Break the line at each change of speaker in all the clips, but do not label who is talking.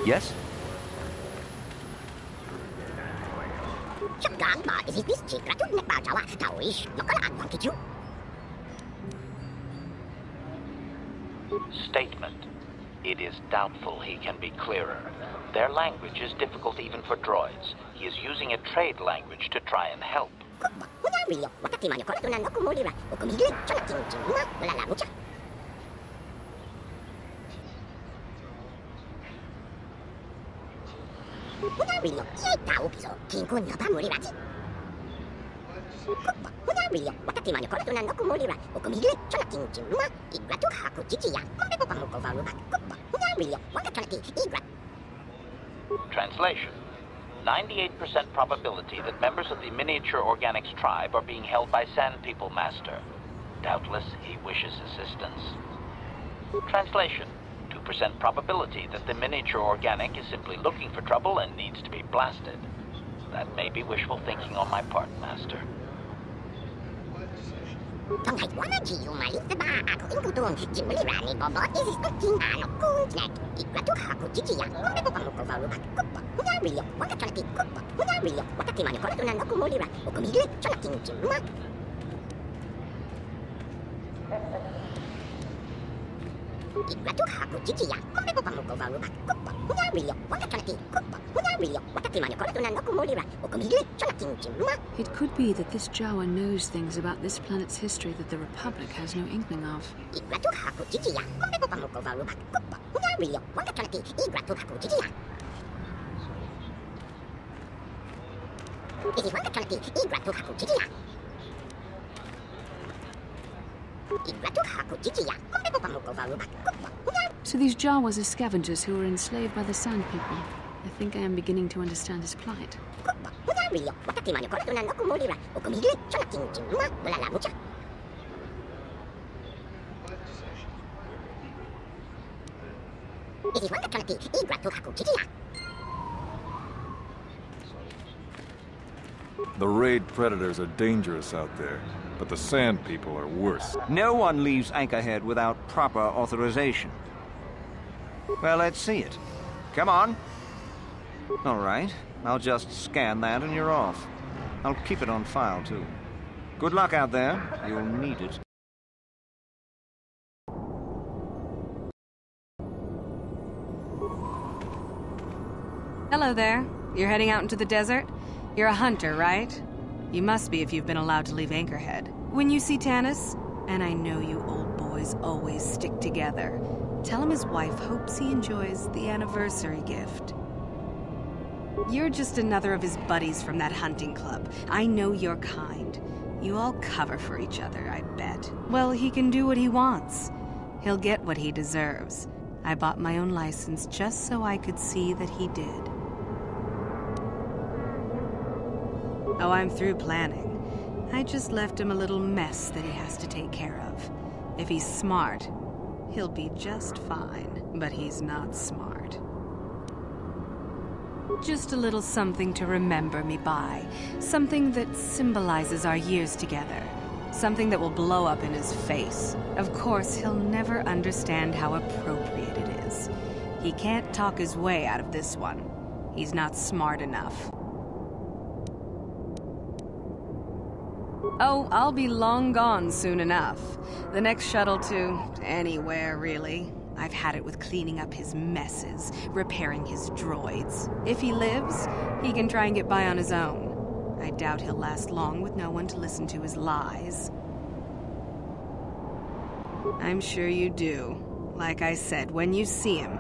Yes?
Statement. It is doubtful he can be clearer. Their language is difficult even for droids. He is using a trade language to try and help. Translation. 98% probability that members of the miniature organics tribe are being held by Sand People Master. Doubtless, he wishes assistance. Translation. 2% probability that the miniature organic is simply looking for trouble and needs to be blasted. That may be wishful thinking on my part, Master.
It could be that this Jawa knows things about this planet's history that the Republic has no inkling of. So these Jawas are scavengers who were enslaved by the Sand People. I think I am beginning to understand his plight.
The raid predators are dangerous out there, but the Sand People are worse.
No one leaves Anchorhead without proper authorization. Well, let's see it. Come on. All right. I'll just scan that and you're off. I'll keep it on file, too. Good luck out there. You'll need it.
Hello there. You're heading out into the desert? You're a hunter, right? You must be if you've been allowed to leave Anchorhead. When you see Tanis, and I know you old boys always stick together, tell him his wife hopes he enjoys the anniversary gift. You're just another of his buddies from that hunting club. I know your kind. You all cover for each other, I bet. Well, he can do what he wants. He'll get what he deserves. I bought my own license just so I could see that he did. Oh, I'm through planning. I just left him a little mess that he has to take care of. If he's smart, he'll be just fine. But he's not smart. Just a little something to remember me by. Something that symbolizes our years together. Something that will blow up in his face. Of course, he'll never understand how appropriate it is. He can't talk his way out of this one. He's not smart enough. Oh, I'll be long gone soon enough. The next shuttle to anywhere, really. I've had it with cleaning up his messes, repairing his droids. If he lives, he can try and get by on his own. I doubt he'll last long with no one to listen to his lies. I'm sure you do. Like I said, when you see him,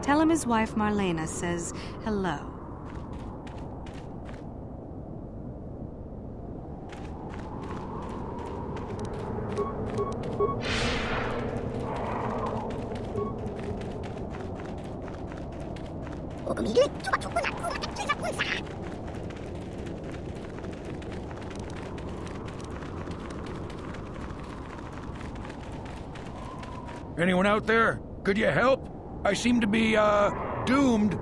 tell him his wife Marlena says hello.
Anyone out there? Could you help? I seem to be, doomed.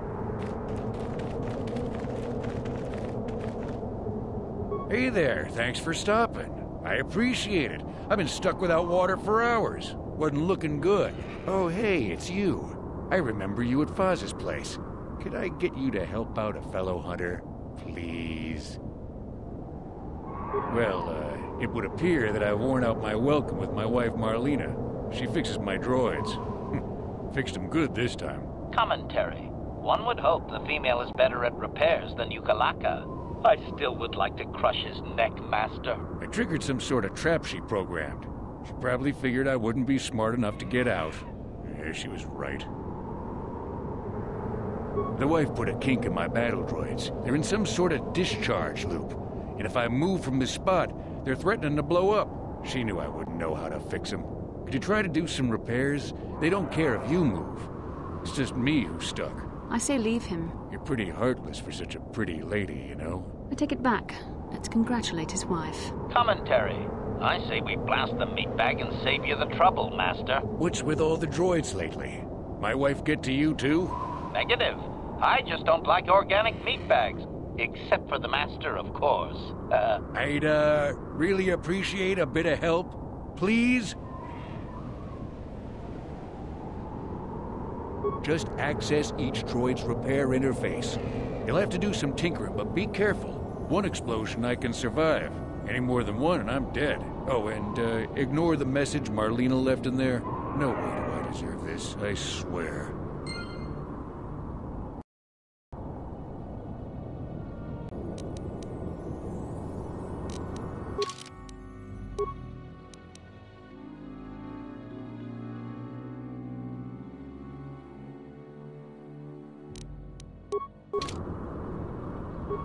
Hey there, thanks for stopping. I appreciate it. I've been stuck without water for hours. Wasn't looking good. Oh, hey, it's you. I remember you at Foz's place. could I get you to help out a fellow hunter? Please? Well, it would appear that I've worn out my welcome with my wife Marlena. She fixes my droids. Fixed them good this time.
Commentary. One would hope the female is better at repairs than Yukalaka. I still would like to crush his neck, Master.
I triggered some sort of trap she programmed. She probably figured I wouldn't be smart enough to get out. Yeah, she was right. The wife put a kink in my battle droids. They're in some sort of discharge loop. And if I move from this spot, they're threatening to blow up. She knew I wouldn't know how to fix them. Could you try to do some repairs? They don't care if you move. It's just me who's stuck.
I say leave him.
You're pretty heartless for such a pretty lady, you know?
I take it back. Let's congratulate his wife.
Commentary. I say we blast the meatbag and save you the trouble, Master.
What's with all the droids lately? My wife get to you too?
Negative. I just don't like organic meatbags. Except for the Master, of course.
I'd, really appreciate a bit of help. Please? Just access each droid's repair interface. You'll have to do some tinkering, but be careful. One explosion I can survive. Any more than one and I'm dead. Oh, and ignore the message Marlena left in there. No way do I deserve this, I swear.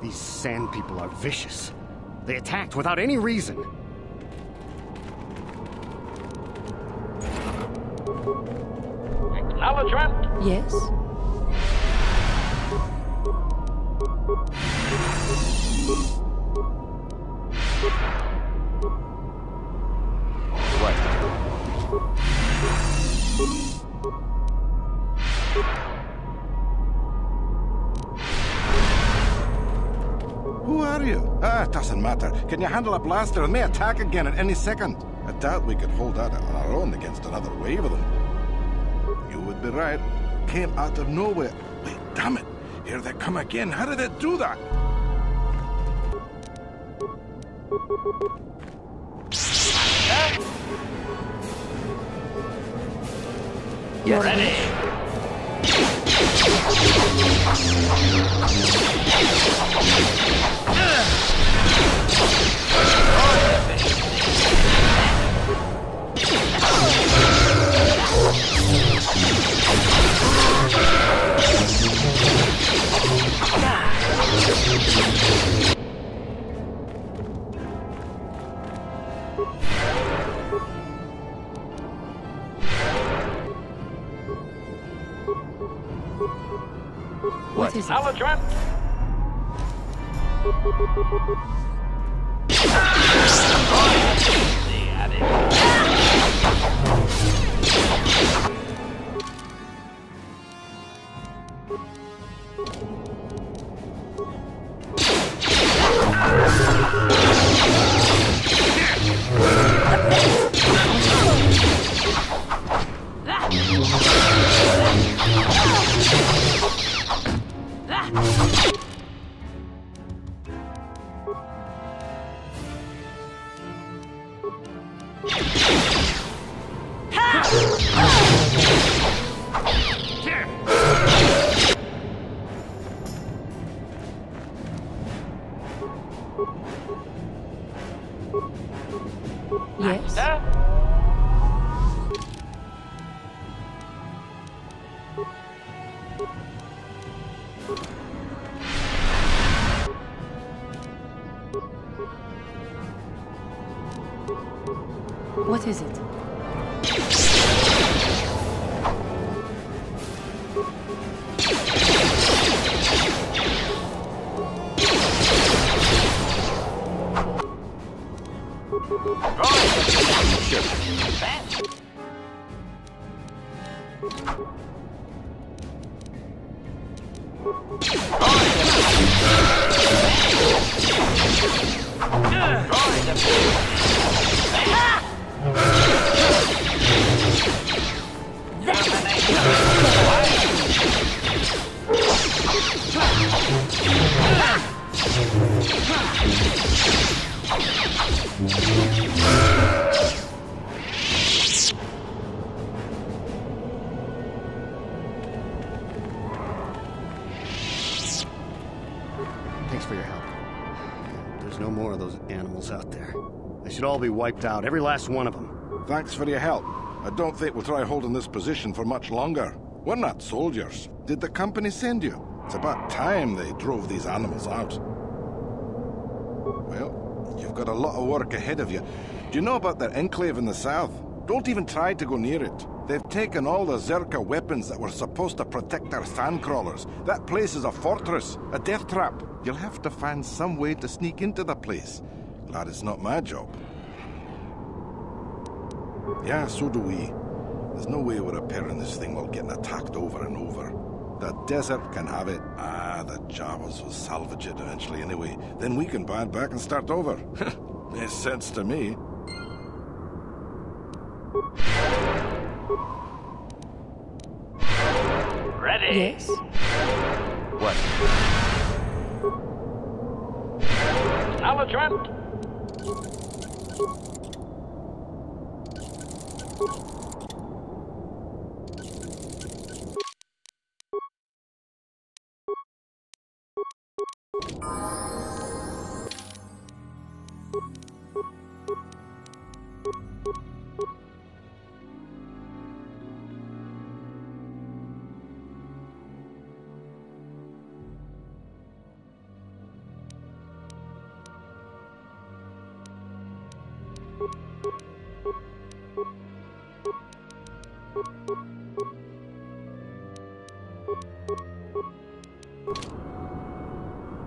These sand people are vicious. They attacked without any reason.
Acknowledgement?
Yes?
Who are you? It doesn't matter. Can you handle a blaster? It may attack again at any second. I doubt we could hold out on our own against another wave of them. You would be right. Came out of nowhere. Wait, damn it. Here they come again. How did it do that?
Get ready.
What is it?
Acknowledgement?
Yes? What is it?
Thanks for your help. There's no more of those animals out there. They should all be wiped out, every last one of them.
Thanks for your help. I don't think we'll try holding this position for much longer. We're not soldiers. Did the company send you? It's about time they drove these animals out. Well, you've got a lot of work ahead of you. Do you know about their enclave in the south? Don't even try to go near it. They've taken all the Zerka weapons that were supposed to protect our sandcrawlers. That place is a fortress, a death trap. You'll have to find some way to sneak into the place. Glad it's not my job. Yeah, so do we. There's no way we're repairing this thing while getting attacked over and over. The desert can have it. The Jawas will salvage it eventually anyway. Then we can buy it back and start over. Makes sense to me.
Ready?
Yes.
What? Acknowledgement.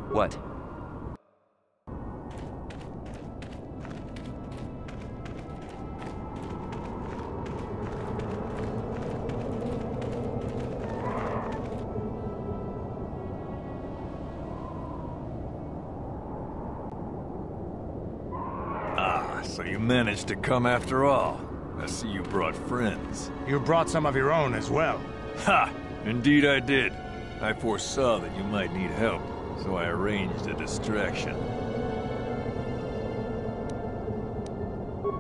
What?
So you managed to come after all. I see you brought friends.
You brought some of your own as well.
Ha! Indeed I did. I foresaw that you might need help, so I arranged a distraction.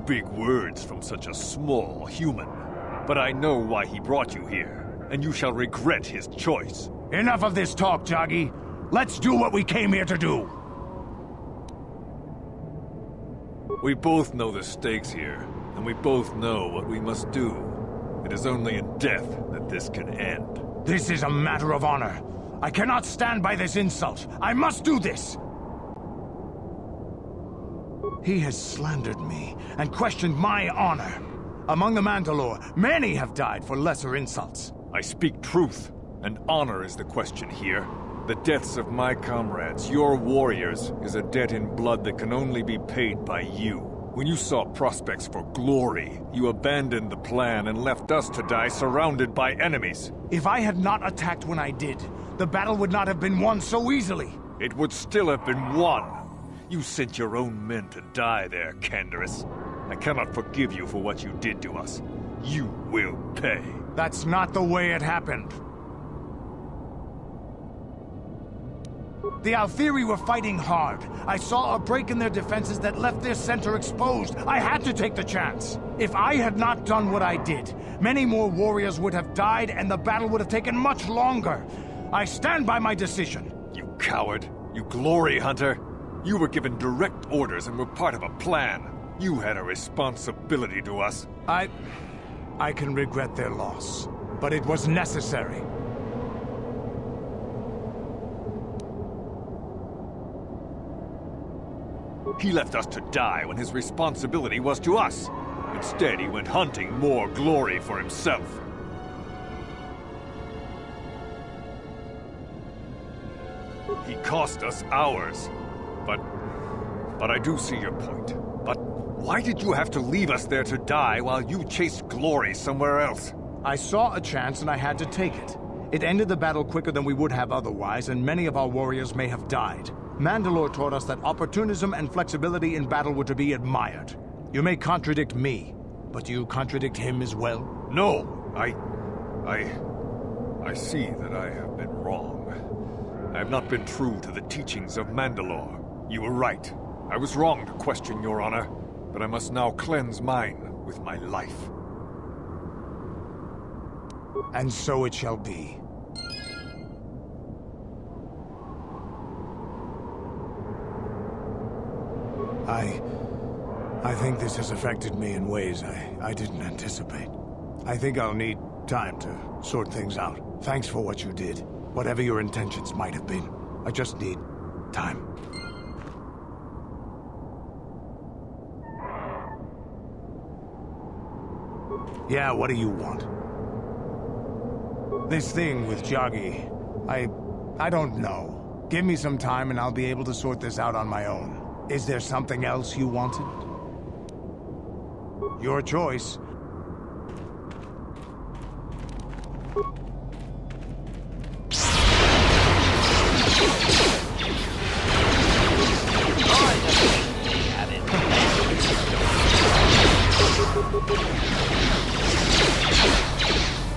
Big words from such a small human. But I know why he brought you here, and you shall regret his choice.
Enough of this talk, Joggy. Let's do what we came here to do.
We both know the stakes here, and we both know what we must do. It is only in death that this can end.
This is a matter of honor. I cannot stand by this insult. I must do this! He has slandered me and questioned my honor. Among the Mandalore, many have died for lesser insults.
I speak truth, and honor is the question here. The deaths of my comrades, your warriors, is a debt in blood that can only be paid by you. When you saw prospects for glory, you abandoned the plan and left us to die surrounded by enemies.
If I had not attacked when I did, the battle would not have been won so easily.
It would still have been won. You sent your own men to die there, Canderous. I cannot forgive you for what you did to us. You will pay.
That's not the way it happened. The Althiri were fighting hard. I saw a break in their defenses that left their center exposed. I had to take the chance. If I had not done what I did, many more warriors would have died and the battle would have taken much longer. I stand by my decision.
You coward. You glory hunter. You were given direct orders and were part of a plan. You had a responsibility to us.
I can regret their loss, but it was necessary.
He left us to die when his responsibility was to us. Instead, he went hunting more glory for himself. He cost us ours. But I do see your point. But why did you have to leave us there to die while you chased glory somewhere else?
I saw a chance and I had to take it. It ended the battle quicker than we would have otherwise, and many of our warriors may have died. Mandalore taught us that opportunism and flexibility in battle were to be admired. You may contradict me, but do you contradict him as well?
No, I see that I have been wrong. I have not been true to the teachings of Mandalore. You were right. I was wrong to question your honor, but I must now cleanse mine with my life.
And so it shall be. I think this has affected me in ways I didn't anticipate. I think I'll need time to sort things out. Thanks for what you did. Whatever your intentions might have been. I just need time. Yeah, what do you want? This thing with Joggy, I don't know. Give me some time and I'll be able to sort this out on my own. Is there something else you wanted? Your choice.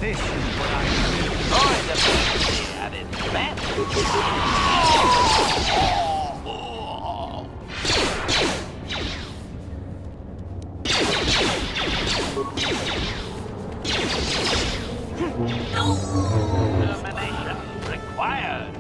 This is what I
Termination required.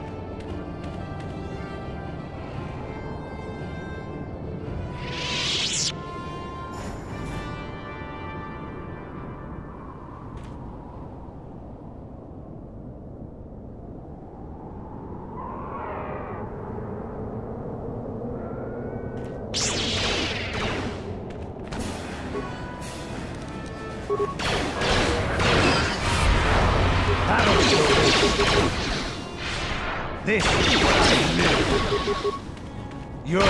This is what I live. You're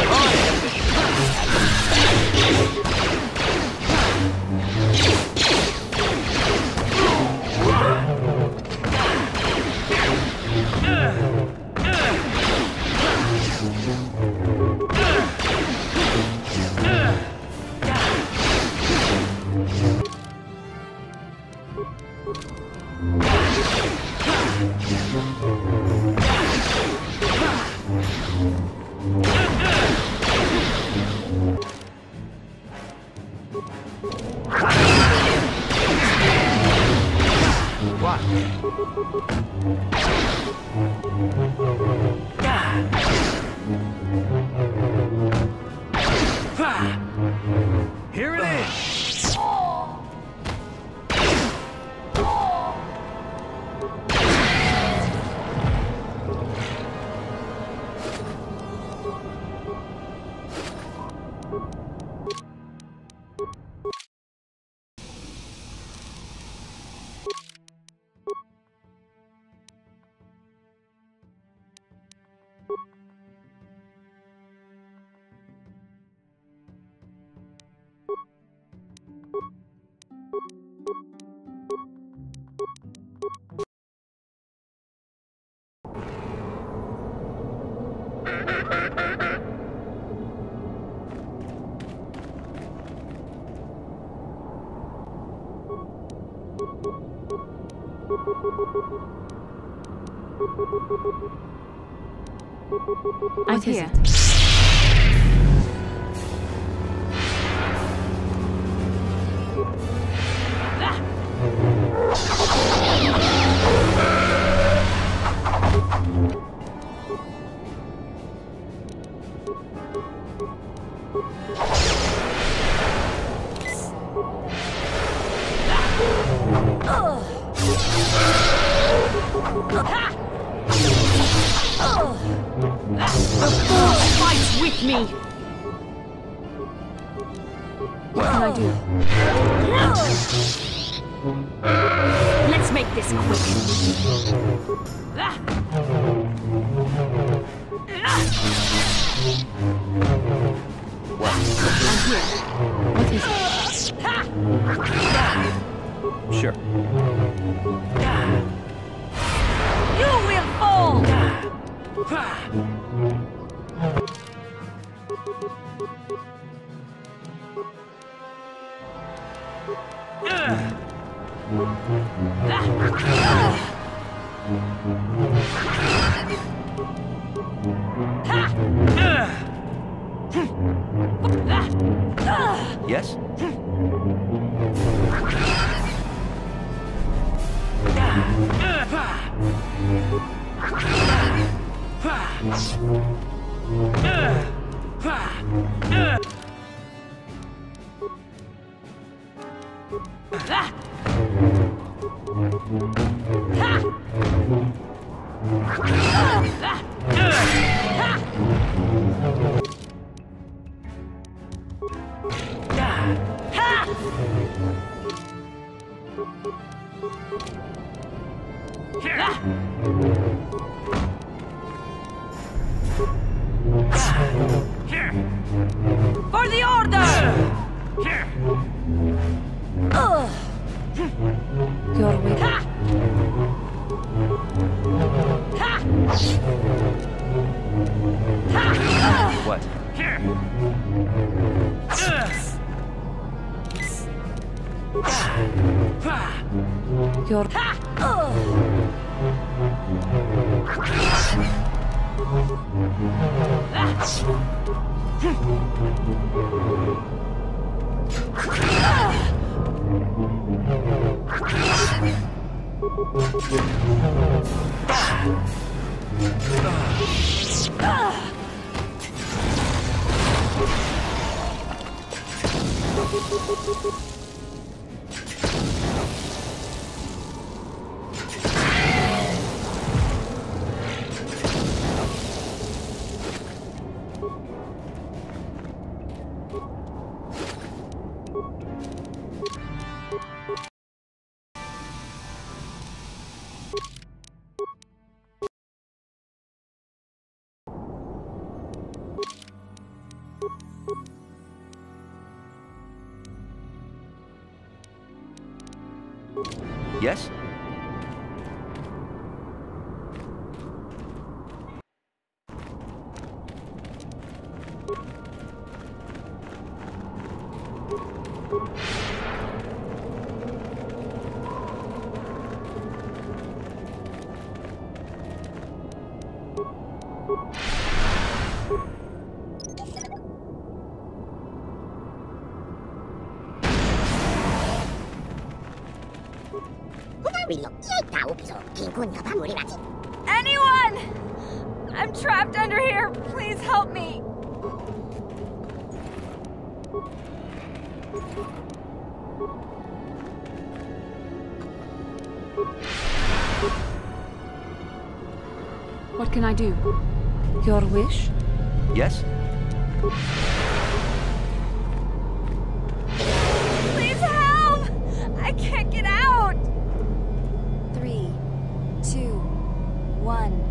Here it is!
I'm here.
Fight with me! What can I do? Let's make this quick. I'm here. What is it?
Sure.
You will fall!
Yes?
For the order! Your way.
What?
Your...
Yes?
Anyone! I'm trapped under here. Please help me.
What can I do?
Your wish?
Yes?
Please help! I can't get out! 3, 2, 1.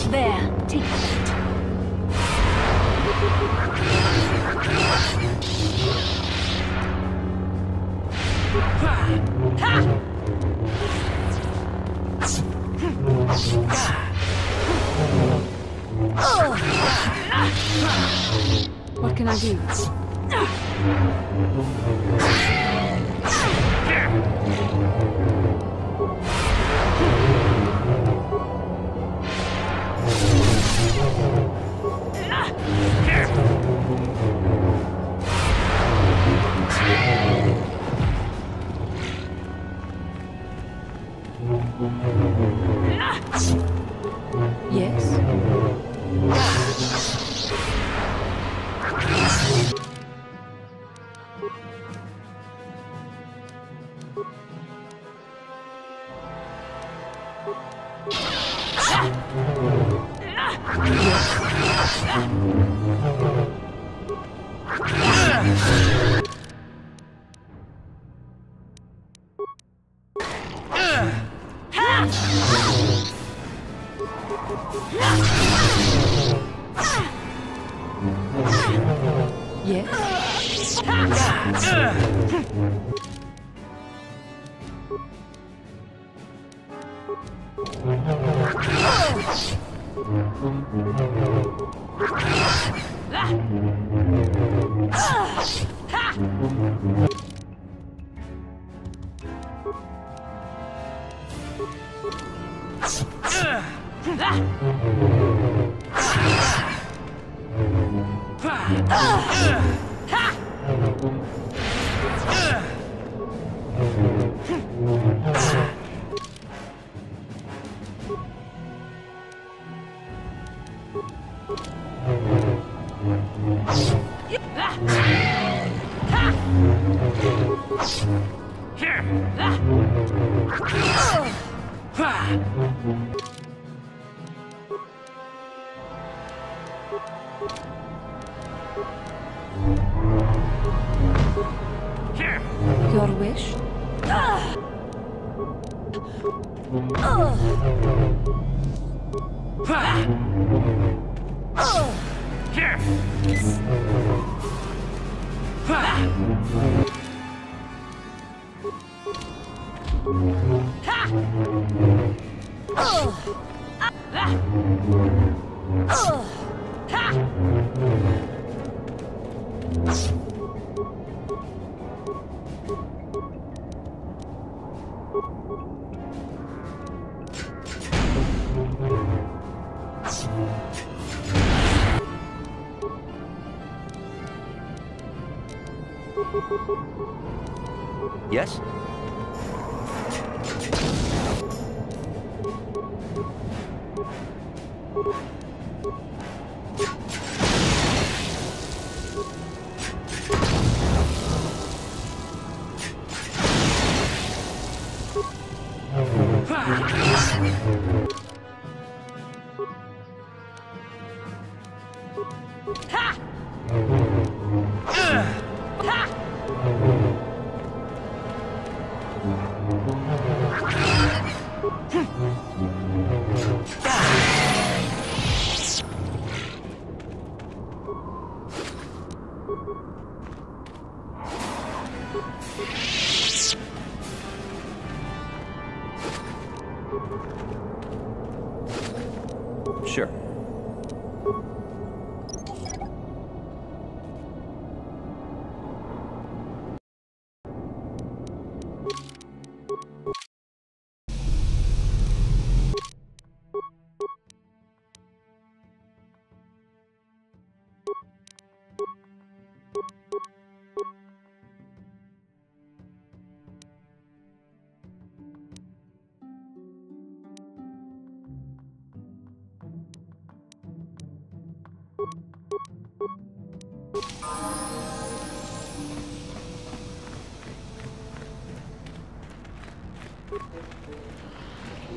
There, take that.
What can I do?
Yes? Your wish?
Yes? Sure.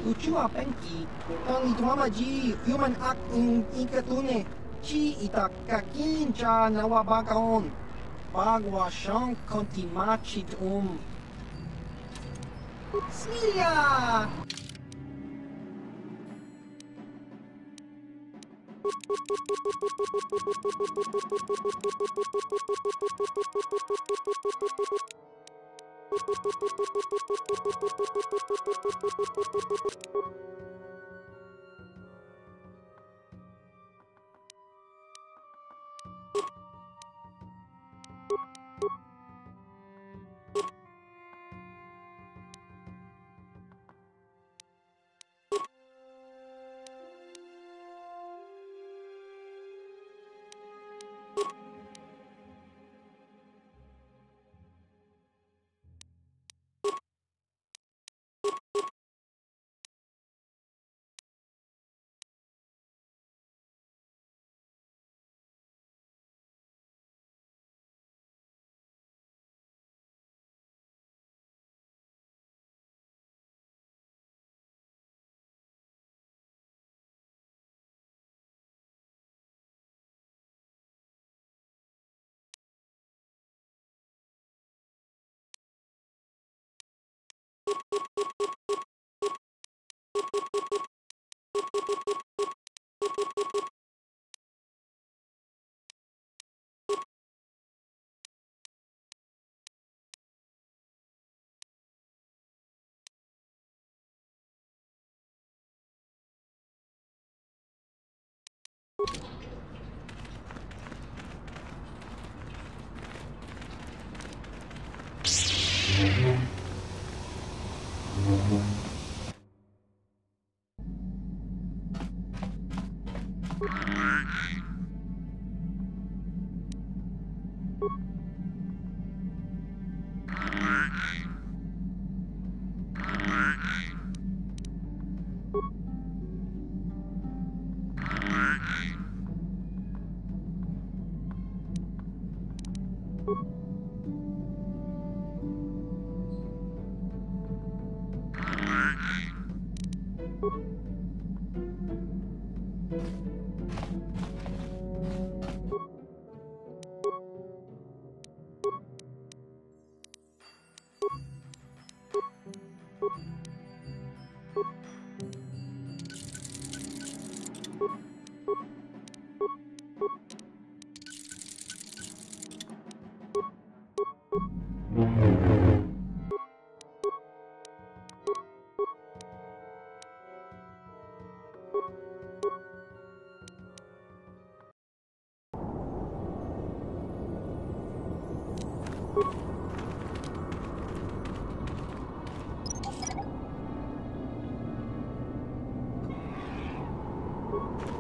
Ucua penki, ang ituama ji human act in ikatune, chi itakakin cha nawabakaon, bagwa siyang kontimachit Smilia!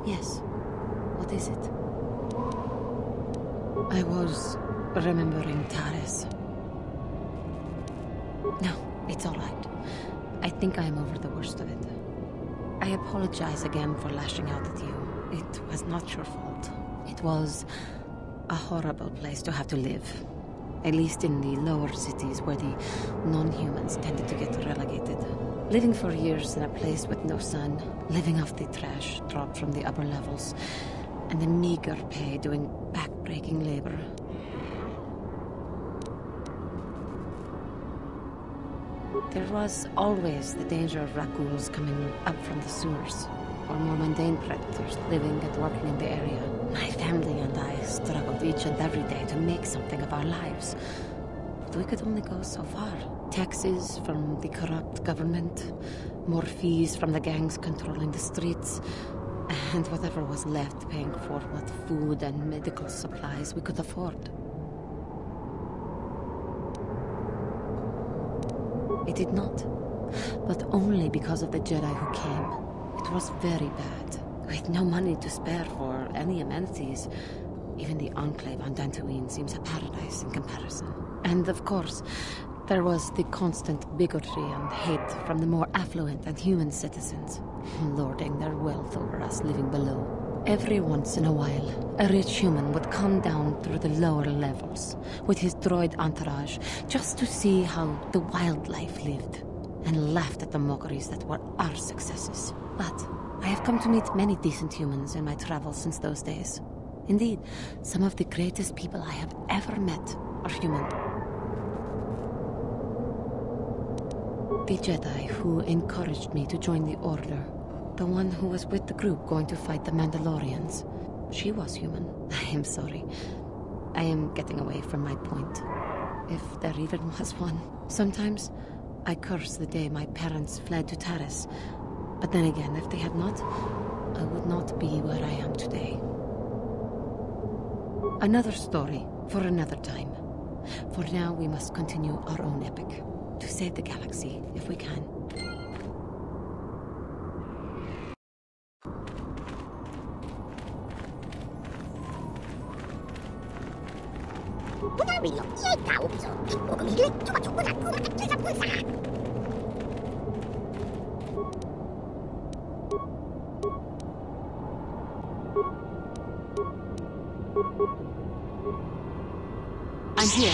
Yes. What is it? I was remembering Taris. No, it's all right. I think I am over the worst of it. I apologize again for lashing out at you. It was not your fault. It was a horrible place to have to live. At least in the lower cities where the non-humans tended to get relegated. Living for years in a place with no sun, living off the trash dropped from the upper levels, and the meager pay doing back-breaking labor. There was always the danger of raccoons coming up from the sewers, or more mundane predators living and working in the area. My family and I struggled each and every day to make something of our lives. But we could only go so far. Taxes from the corrupt government, more fees from the gangs controlling the streets, and whatever was left paying for what food and medical supplies we could afford. It did not, but only because of the Jedi who came. It was very bad. With no money to spare for any amenities, even the Enclave on Dantooine seems a paradise in comparison. And of course, there was the constant bigotry and hate from the more affluent and human citizens, lording their wealth over us living below. Every once in a while, a rich human would come down through the lower levels with his droid entourage just to see how the wildlife lived, and laughed at the mockeries that were our successes. But I have come to meet many decent humans in my travels since those days. Indeed, some of the greatest people I have ever met are human. The Jedi who encouraged me to join the Order, the one who was with the group going to fight the Mandalorians, she was human. I am sorry. I am getting away from my point, if there even was one. Sometimes I curse the day my parents fled to Taris, but then again, if they had not, I would not be where I am today. Another story for another time. For now, we must continue our own epic, to save the galaxy, if we can. I'm here.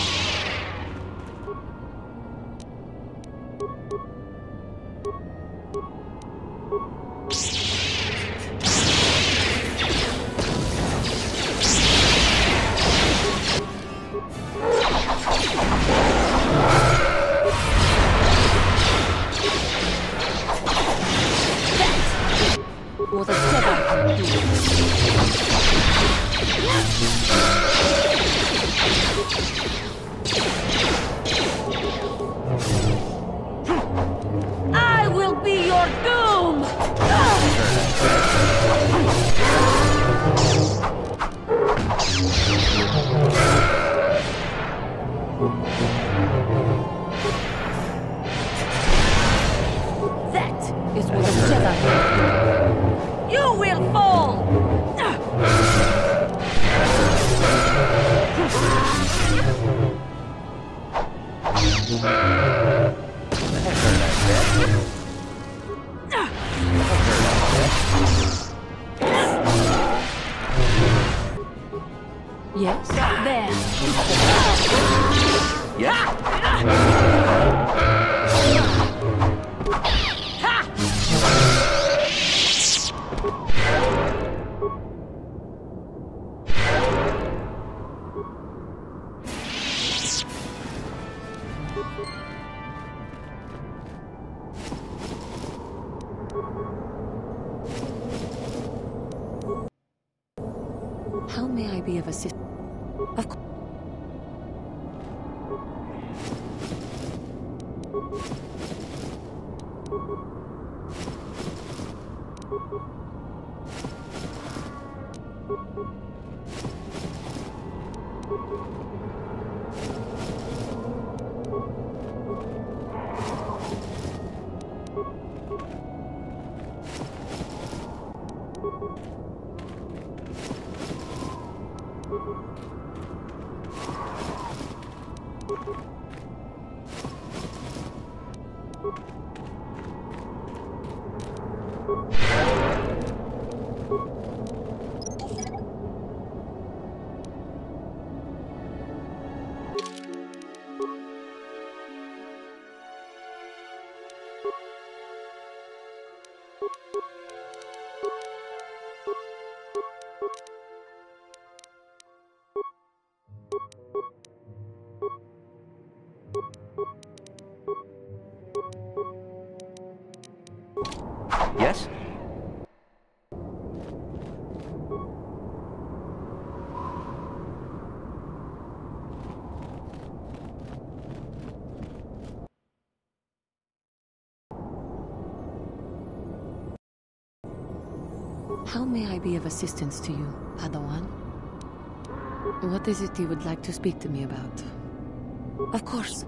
I will be your doom! That is what a Jedi will. You will fall!
Yes?
There.
How may I be of assistance? Of course.
Yes?
How may I be of assistance to you, Padawan? What is it you would like to speak to me about? Of course.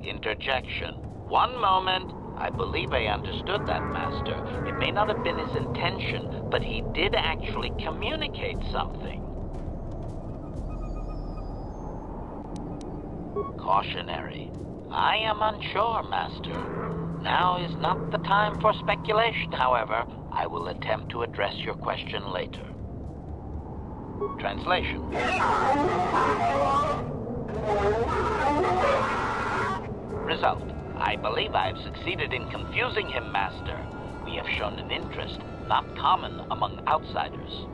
Interjection. One moment. I believe I understood that, Master. It may not have been his intention, but he did actually communicate something. Cautionary. I am unsure, Master. Now is not the time for speculation, however. I will attempt to address your question later. Translation. Result. I believe I have succeeded in confusing him, Master. We have shown an interest not common among outsiders.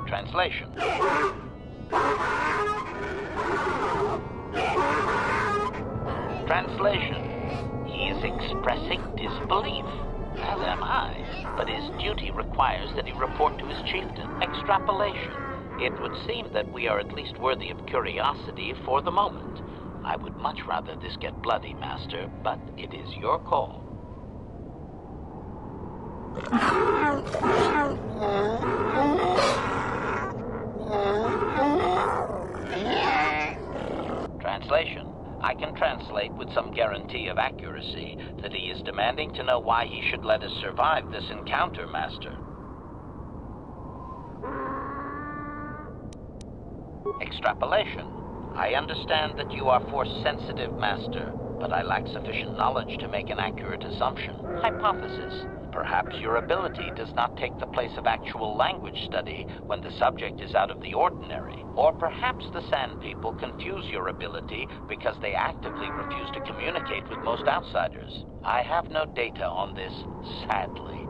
Translation. Translation. He is expressing disbelief, as am I, but his duty requires that he report to his chieftain. Extrapolation. It would seem that we are at least worthy of curiosity for the moment. I would much rather this get bloody, Master, but it is your call. Translation. I can translate with some guarantee of accuracy that he is demanding to know why he should let us survive this encounter, Master. Extrapolation. I understand that you are force-sensitive, Master, but I lack sufficient knowledge to make an accurate assumption. Hypothesis. Perhaps your ability does not take the place of actual language study when the subject is out of the ordinary. Or perhaps the Sand People confuse your ability because they actively refuse to communicate with most outsiders. I have no data on this, sadly.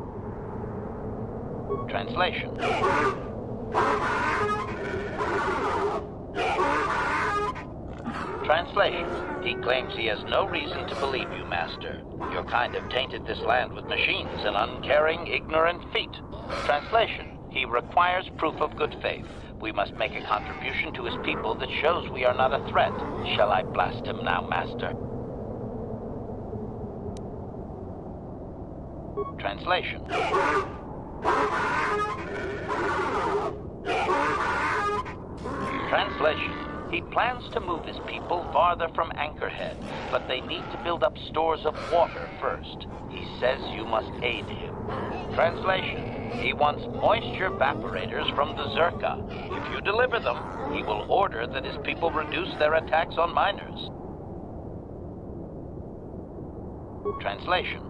Translation. Translation. He claims he has no reason to believe you, Master. Your kind have tainted this land with machines and uncaring, ignorant feet. Translation. He requires proof of good faith. We must make a contribution to his people that shows we are not a threat. Shall I blast him now, Master? Translation. Translation. He plans to move his people farther from Anchorhead, but they need to build up stores of water first. He says you must aid him. Translation. He wants moisture evaporators from the Zerka. If you deliver them, he will order that his people reduce their attacks on miners. Translation.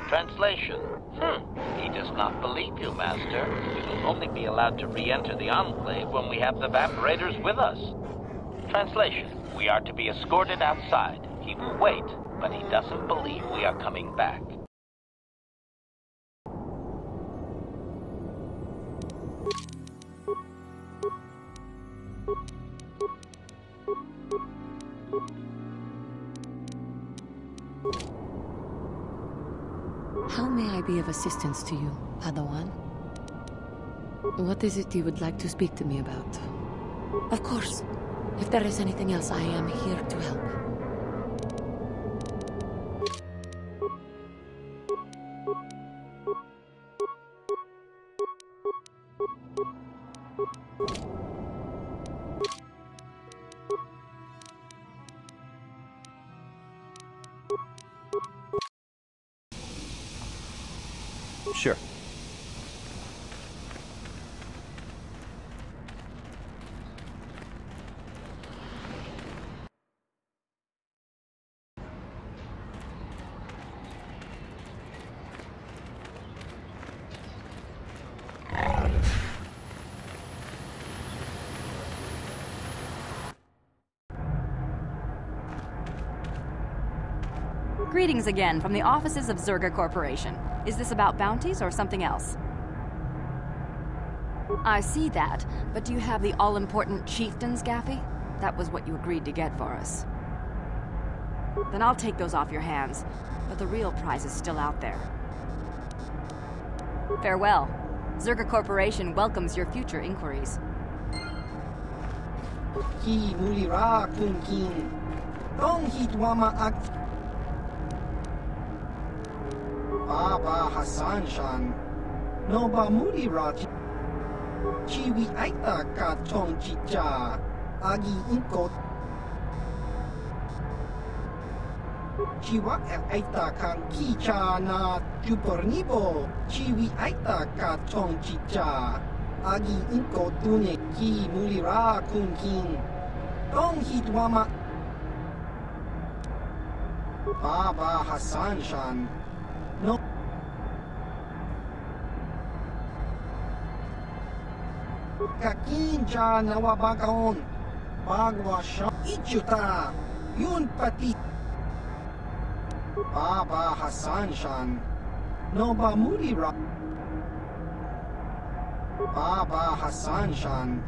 Translation. He does not believe you, Master. We will only be allowed to re-enter the Enclave when we have the evaporators with us. Translation. We are to be escorted outside. He will wait, but he doesn't believe we are coming back.
How may I be of assistance to you, Padawan? What is it you would like to speak to me about? Of course. If there is anything else, I am here to help.
Sure.
Greetings again from the offices of Zerga Corporation. Is this about bounties or something else? I see that, but do you have the all-important chieftains, Gaffy? That was what you agreed to get for us. Then I'll take those off your hands, but the real prize is still out there. Farewell. Zerga Corporation welcomes your future inquiries.
Ki mulira kung king. Tong hitwama ak Baba Hassan Shan. No ba mulira Chiwi aita ka tong chicha. Agi inko. Chiwa aita kang kicha na chupornibo. Chiwi aita ka tong chicha. Agi inko tune ki mulira kung king. Tong hitwama Baba Hassan Shan. No. Kakinja nawabakaon. Bagwa siya ichuta. Yun pati. Baba Hassan Shan. No ba mulira. Baba Hassan Shan.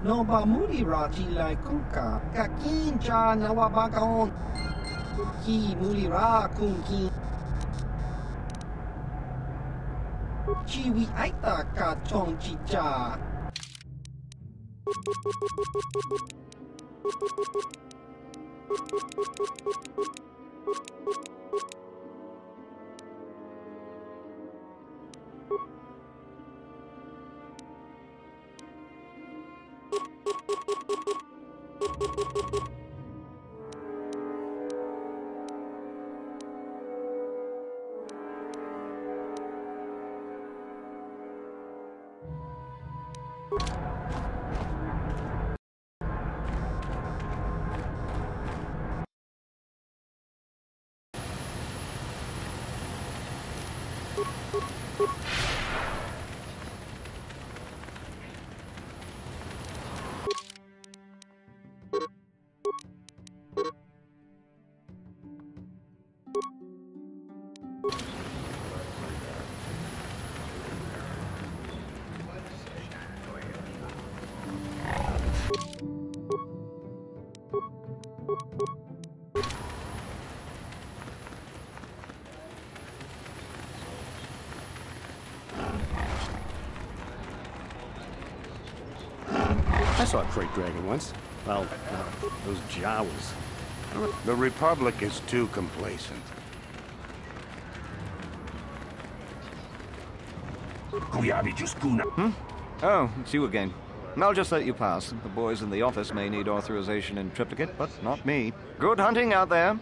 No ba mulira tilay kuka. Kakinja nawabakaon. Ki mulira kung ki. Chiwi aita ka tong chicha.
I saw a crate dragon once. Well, those Jawas.
The Republic is too complacent.
Oh, it's you again. I'll just let you pass. The boys in the office may need authorization and triplicate, but not me. Good hunting out there.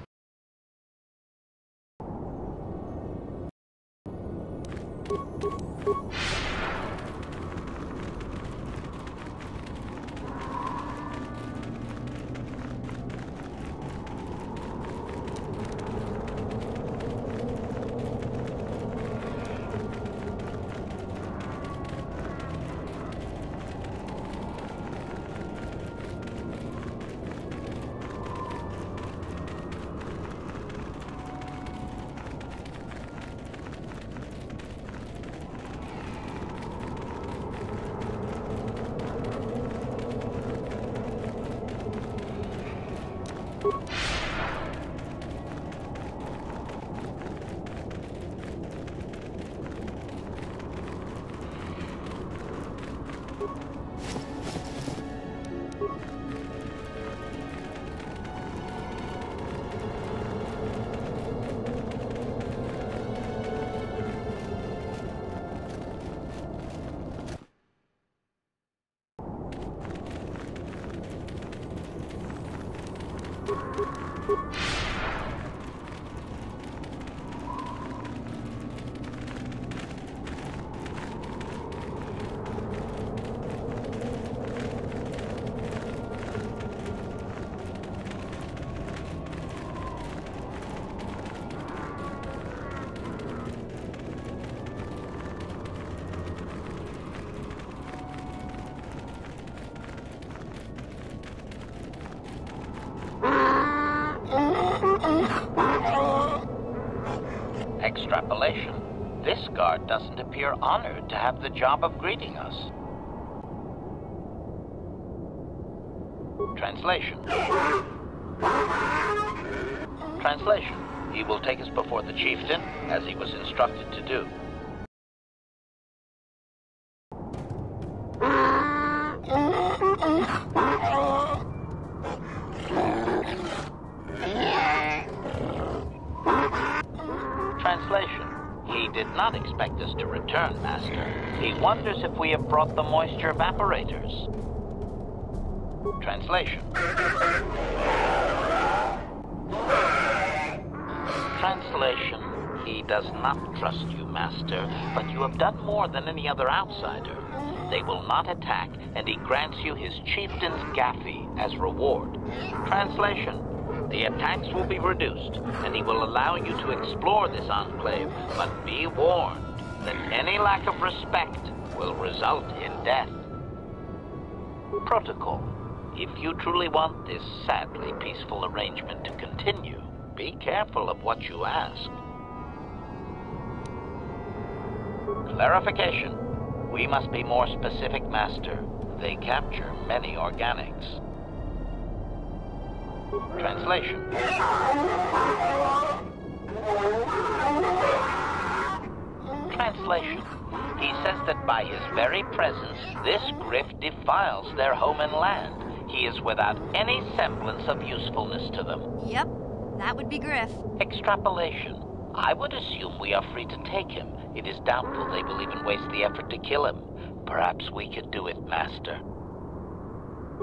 Extrapolation. This guard doesn't appear honored to have the job of greeting us. Translation. Translation. He will take us before the chieftain, as he was instructed to do. Translation. He did not expect us to return, Master. He wonders if we have brought the moisture evaporators. Translation. Translation. He does not trust you, Master, but you have done more than any other outsider. They will not attack, and he grants you his chieftain's gaffy as reward. Translation. The attacks will be reduced, and he will allow you to explore this enclave, but be warned that any lack of respect will result in death. Protocol. If you truly want this sadly peaceful arrangement to continue, be careful of what you ask. Clarification. We must be more specific, Master. They capture many organics. Translation. Translation. He says that by his very presence, this griff defiles their home and land. He is without any semblance of usefulness to them.
Yep, that would be Griff.
Extrapolation. I would assume we are free to take him. It is doubtful they will even waste the effort to kill him. Perhaps we could do it, Master.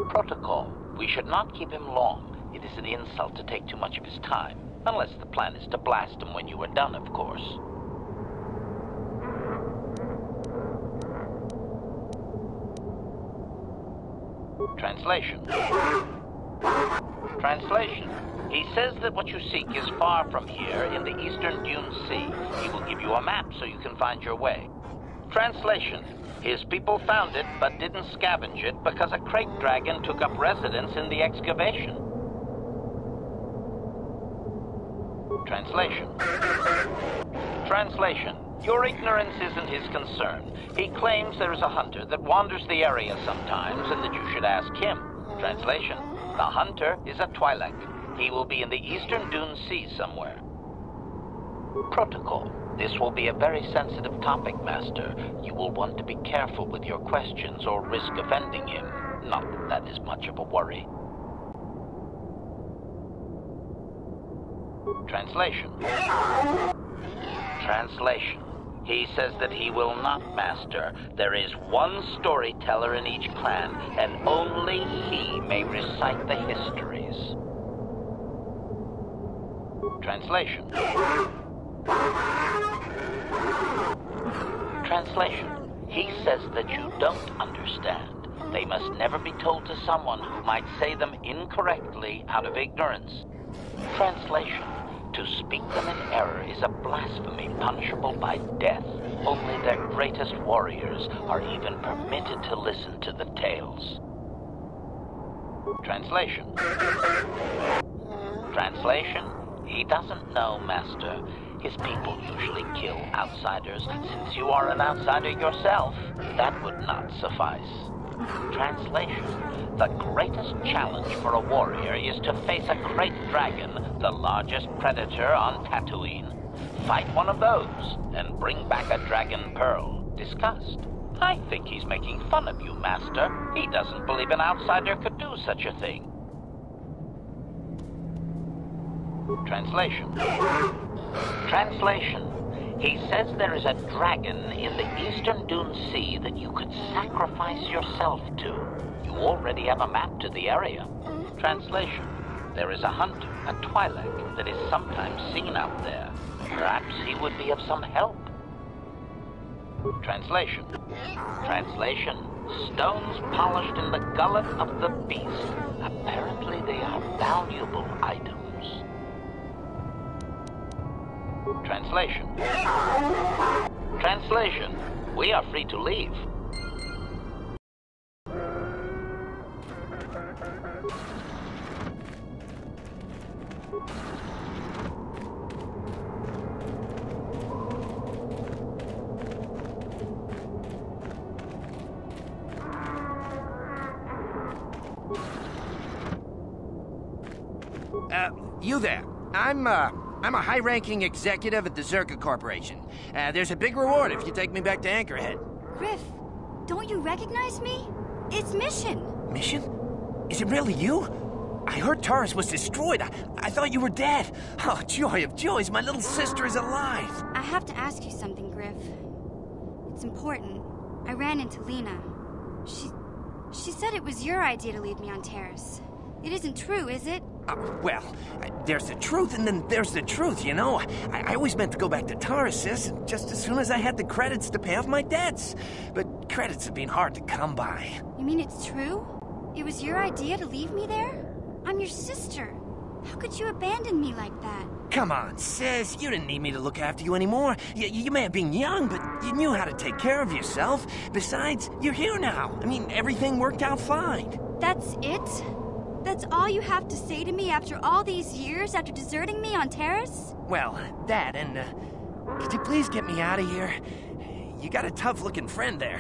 Protocol. We should not keep him long. It is an insult to take too much of his time. Unless the plan is to blast him when you are done, of course. Translation. Translation. He says that what you seek is far from here in the eastern Dune Sea. He will give you a map so you can find your way. Translation. His people found it, but didn't scavenge it because a crate dragon took up residence in the excavation. Translation. Translation. Your ignorance isn't his concern. He claims there is a hunter that wanders the area sometimes and that you should ask him. Translation. The hunter is a Twi'lek. He will be in the Eastern Dune Sea somewhere. Protocol. This will be a very sensitive topic, Master. You will want to be careful with your questions or risk offending him. Not that that is much of a worry. Translation. Translation. He says that he will not, Master. There is one storyteller in each clan, and only he may recite the histories. Translation. Translation. He says that you don't understand. They must never be told to someone who might say them incorrectly out of ignorance. Translation. To speak them in error is a blasphemy punishable by death. Only their greatest warriors are even permitted to listen to the tales. Translation. Translation. He doesn't know, Master. His people usually kill outsiders. Since you are an outsider yourself, that would not suffice. Translation. The greatest challenge for a warrior is to face a great dragon, the largest predator on Tatooine. Fight one of those, and bring back a dragon pearl. Discussed. I think he's making fun of you, Master. He doesn't believe an outsider could do such a thing. Translation. Translation. He says there is a dragon in the Eastern Dune Sea that you could sacrifice yourself to. You already have a map to the area. Translation. There is a hunter, a Twi'lek, that is sometimes seen out there. Perhaps he would be of some help. Translation. Translation. Stones polished in the gullet of the beast. Apparently they are valuable items. Translation. Translation. We are free to leave.
You there. I'm a high-ranking executive at the Zerka Corporation. There's a big reward if you take me back to Anchorhead.
Griff, don't you recognize me? It's Mission.
Mission? Is it really you? I heard Taurus was destroyed. I thought you were dead. Oh, joy of joys, my little sister is alive.
I have to ask you something, Griff. It's important. I ran into Lena. She said it was your idea to leave me on Terrace. It isn't true, is it?
Well, there's the truth and then there's the truth, you know? I always meant to go back to Taurus, sis, just as soon as I had the credits to pay off my debts. But credits have been hard to come by.
You mean it's true? It was your idea to leave me there? I'm your sister. How could you abandon me like that?
Come on, sis. You didn't need me to look after you anymore. You may have been young, but you knew how to take care of yourself. Besides, you're here now. I mean, everything worked out fine.
That's it? That's all you have to say to me after all these years, after deserting me on Terrace?
Well, that and, could you please get me out of here? You got a tough-looking friend there.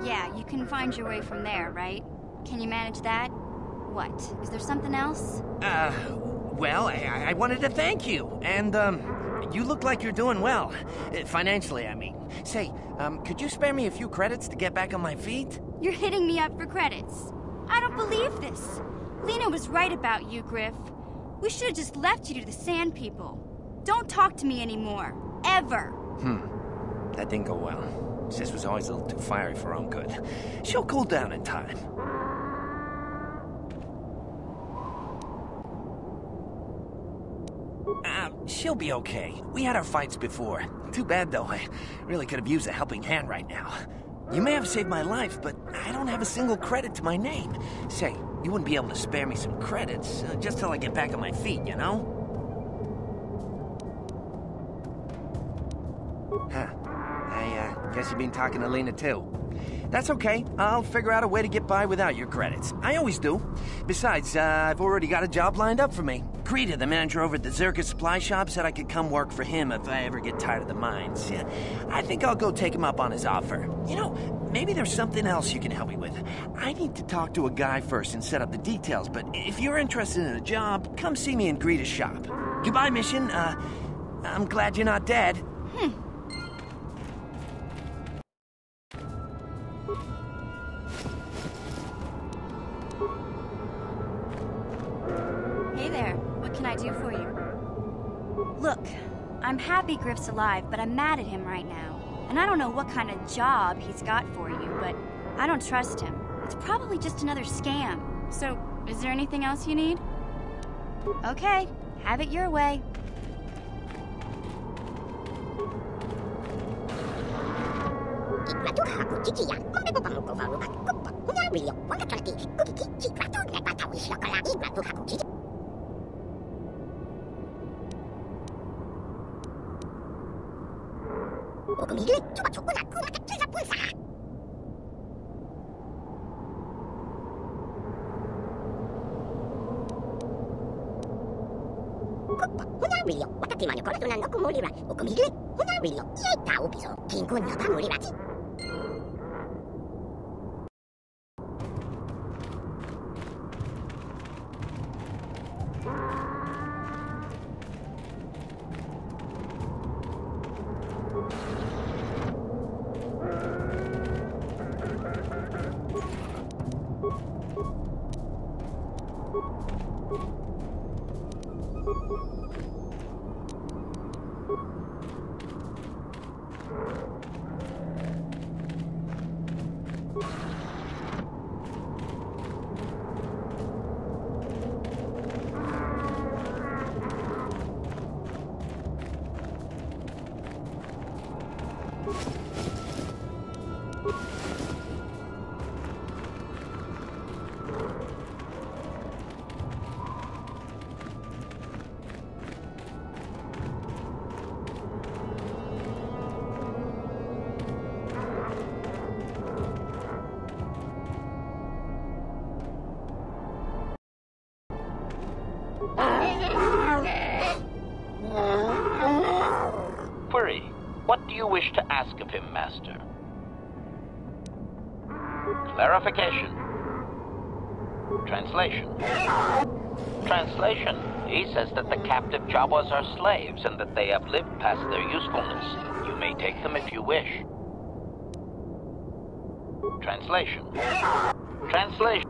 Yeah, you can find your way from there, right? Can you manage that? What? Is there something else?
Well, I wanted to thank you, and, you look like you're doing well. Financially, I mean. Say, could you spare me a few credits to get back on my feet?
You're hitting me up for credits. I don't believe this. Lena was right about you, Griff. We should have just left you to the Sand People. Don't talk to me anymore. Ever.
That didn't go well. Sis was always a little too fiery for her own good. She'll cool down in time. She'll be okay. We had our fights before. Too bad, though. I really could have used a helping hand right now. You may have saved my life, but I don't have a single credit to my name. Say, you wouldn't be able to spare me some credits, just till I get back on my feet, you know? Huh. I guess you've been talking to Lena, too. That's okay. I'll figure out a way to get by without your credits. I always do. Besides, I've already got a job lined up for me. Krita, the manager over at the Zircus supply shop, said I could come work for him if I ever get tired of the mines. Yeah, I think I'll go take him up on his offer. You know, maybe there's something else you can help me with. I need to talk to a guy first and set up the details, but if you're interested in a job, come see me in Greta's shop. Goodbye, Mission. I'm glad you're not dead.
Hey there, what can I do for you? Look, I'm happy Griff's alive, but I'm mad at him right now. And I don't know what kind of job he's got for you, but I don't trust him. It's probably just another scam. So, is there anything else you need? Okay, have it your way.
Query. What do you wish to ask of him, Master? Clarification. Translation. Translation. He says that the captive Jawas are slaves and that they have lived past their usefulness. You may take them if you wish. Translation. Translation.